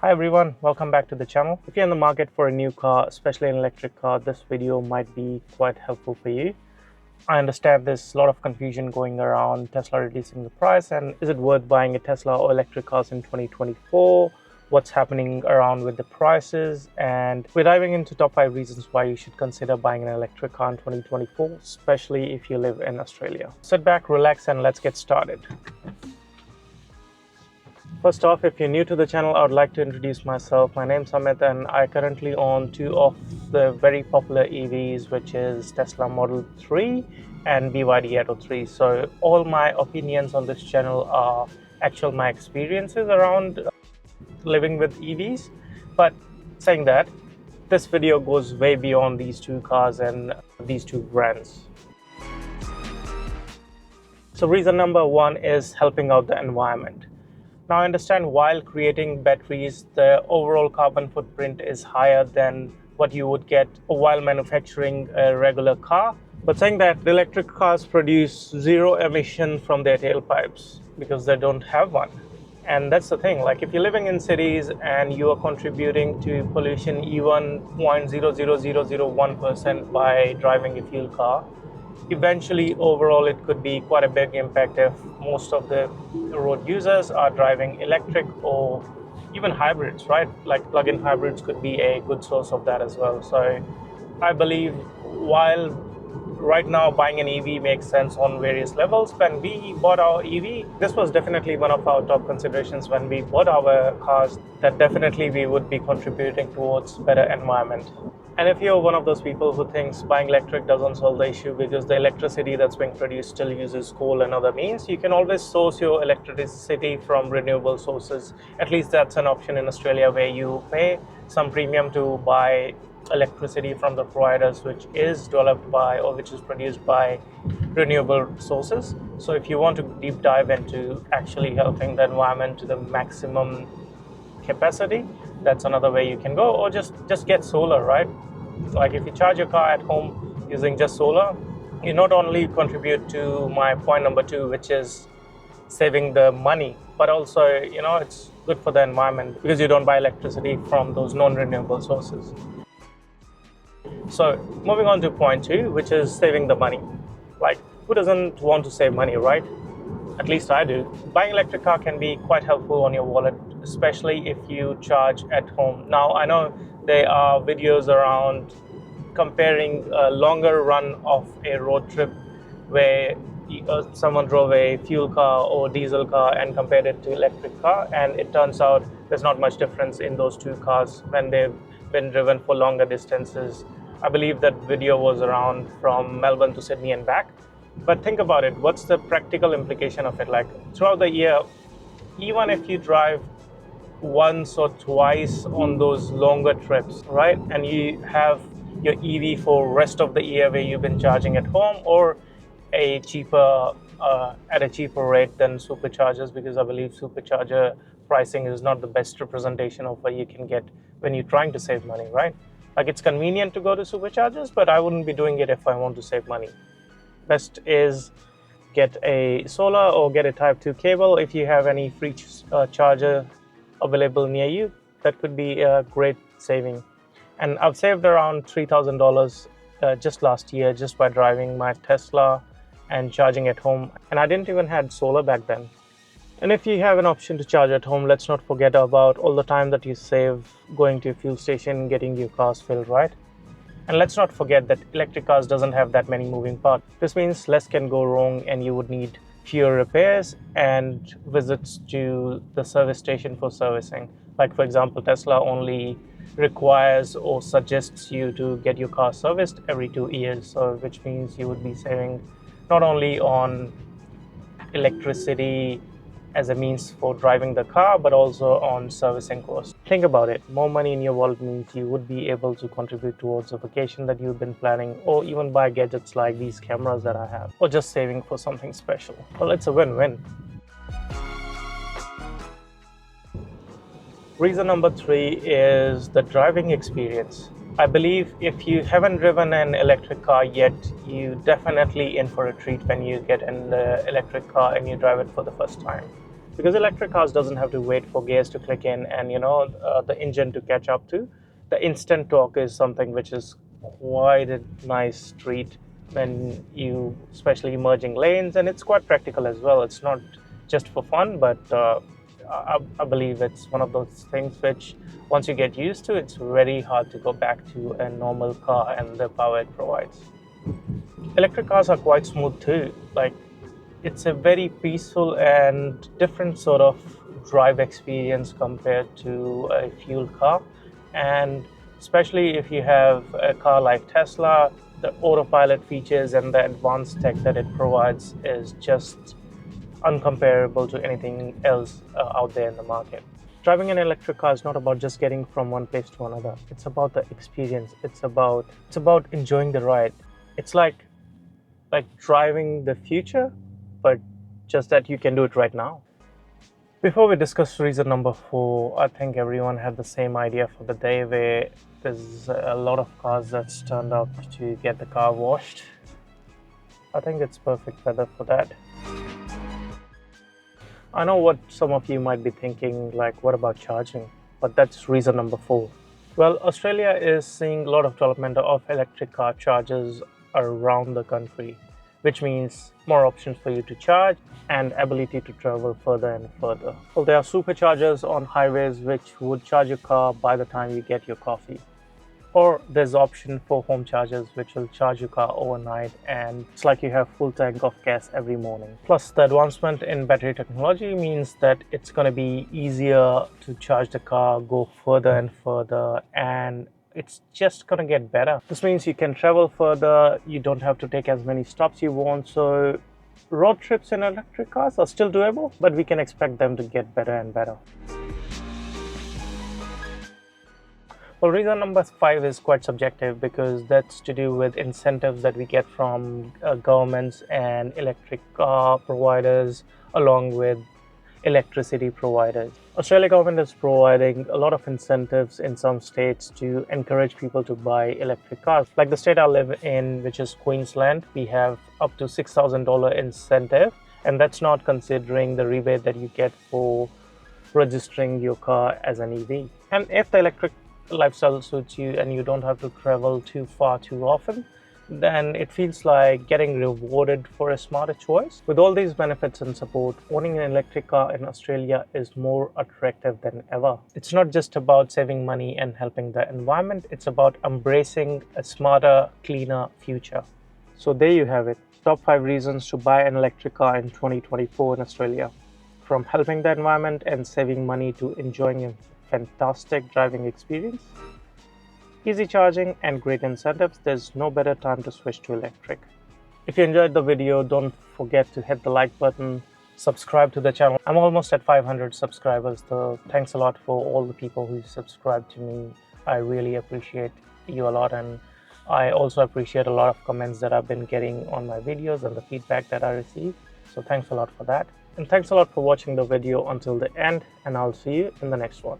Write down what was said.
Hi everyone, welcome back to the channel. If you're in the market for a new car, especially an electric car, this video might be quite helpful for you. I understand there's a lot of confusion going around Tesla reducing the price, and is it worth buying a Tesla or electric cars in 2024? What's happening around with the prices? And we're diving into top 5 reasons why you should consider buying an electric car in 2024, especially if you live in Australia. Sit back, relax, and let's get started. First off, if you're new to the channel, I would like to introduce myself. My name's Amit and I currently own two of the very popular EVs, which is Tesla Model 3 and BYD Atto 3. So all my opinions on this channel are my experiences around living with EVs. But saying that, this video goes way beyond these two cars and these two brands. So reason number one is helping out the environment. Now, I understand while creating batteries, the overall carbon footprint is higher than what you would get while manufacturing a regular car. But saying that, the electric cars produce zero emission from their tailpipes because they don't have one. And that's the thing, like if you're living in cities and you are contributing to pollution even 0.00001% by driving a fuel car, eventually overall it could be quite a big impact if most of the road users are driving electric or even hybrids, right? Like plug-in hybrids could be a good source of that as well. So I believe while right now buying an EV makes sense on various levels, when we bought our EV, this was definitely one of our top considerations when we bought our cars, that definitely we would be contributing towards better environment. And if you're one of those people who thinks buying electric doesn't solve the issue because the electricity that's being produced still uses coal and other means, you can always source your electricity from renewable sources. At least that's an option in Australia where you pay some premium to buy electricity from the providers, which is developed by or which is produced by renewable sources. So if you want to deep dive into actually helping the environment to the maximum capacity, that's another way you can go. Or just get solar, right? Like if you charge your car at home using just solar, you not only contribute to my point number 2, which is saving the money, but also it's good for the environment because you don't buy electricity from those non-renewable sources. So moving on to point 2, which is saving the money. Like who doesn't want to save money, right? At least I do. Buying an electric car can be quite helpful on your wallet, especially if you charge at home. Now, I know there are videos around comparing a longer run of a road trip where someone drove a fuel car or diesel car and compared it to electric car, and it turns out there's not much difference in those two cars when they've been driven for longer distances. I believe that video was around from Melbourne to Sydney and back. But think about it, what's the practical implication of it? Like throughout the year, even if you drive once or twice on those longer trips, right? And you have your EV for rest of the year where you've been charging at home or at a cheaper rate than superchargers, because I believe supercharger pricing is not the best representation of what you can get when you're trying to save money, right? Like it's convenient to go to superchargers, but I wouldn't be doing it if I want to save money. Best is get a solar or get a type 2 cable. If you have any free charger available near you, that could be a great saving. And I've saved around $3,000 just last year just by driving my Tesla and charging at home. And I didn't even have solar back then. And if you have an option to charge at home, let's not forget about all the time that you save going to a fuel station, getting your cars filled, right? And let's not forget that electric cars doesn't have that many moving parts. This means less can go wrong and you would need fewer repairs and visits to the service station for servicing. Like for example, Tesla only requires or suggests you to get your car serviced every 2 years. So which means you would be saving not only on electricity as a means for driving the car, but also on servicing costs. Think about it. More money in your wallet means you would be able to contribute towards a vacation that you've been planning, or even buy gadgets like these cameras that I have, or just saving for something special. Well, it's a win-win. Reason number 3 is the driving experience. I believe if you haven't driven an electric car yet, you definitely in for a treat when you get in the electric car and you drive it for the first time. because electric cars doesn't have to wait for gears to click in and the engine to catch up to. The instant torque is something which is quite a nice treat when you, especially merging lanes, and it's quite practical as well. It's not just for fun, but I believe it's one of those things which, once you get used to, it's very hard to go back to a normal car and the power it provides. Electric cars are quite smooth too. Like, it's a very peaceful and different sort of drive experience compared to a fuel car. And especially if you have a car like Tesla, the autopilot features and the advanced tech that it provides is just uncomparable to anything else out there in the market. Driving an electric car is not about just getting from one place to another. It's about the experience. It's about enjoying the ride. It's like driving the future, but just that you can do it right now. Before we discuss reason number 4, I think everyone had the same idea for the day, where there's a lot of cars that's turned out to get the car washed. I think it's perfect weather for that. I know what some of you might be thinking, like, what about charging? But that's reason number 4. Well, Australia is seeing a lot of development of electric car chargers around the country, which means more options for you to charge and ability to travel further and further. Well, there are superchargers on highways which would charge your car by the time you get your coffee. Or there's option for home chargers which will charge your car overnight, and it's like you have full tank of gas every morning. Plus, the advancement in battery technology means that it's going to be easier to charge the car, go further and further, and it's just going to get better. This means you can travel further, you don't have to take as many stops you want. So road trips in electric cars are still doable, but we can expect them to get better and better. Well, reason number 5 is quite subjective, because that's to do with incentives that we get from governments and electric car providers, along with electricity providers. Australia government is providing a lot of incentives in some states to encourage people to buy electric cars. Like the state I live in, which is Queensland, we have up to $6,000 incentive, and that's not considering the rebate that you get for registering your car as an EV. And if the electric lifestyle suits you and you don't have to travel too far too often, then it feels like getting rewarded for a smarter choice. With all these benefits and support, owning an electric car in Australia is more attractive than ever. It's not just about saving money and helping the environment, it's about embracing a smarter, cleaner future. So there you have it, top 5 reasons to buy an electric car in 2024 in Australia. From helping the environment and saving money to enjoying a fantastic driving experience, easy charging and great incentives, there's no better time to switch to electric. If you enjoyed the video, don't forget to hit the like button, subscribe to the channel. I'm almost at 500 subscribers, so thanks a lot for all the people who subscribe to me. I really appreciate you a lot, and I also appreciate a lot of comments that I've been getting on my videos and the feedback that I receive. So thanks a lot for that. And thanks a lot for watching the video until the end, and I'll see you in the next one.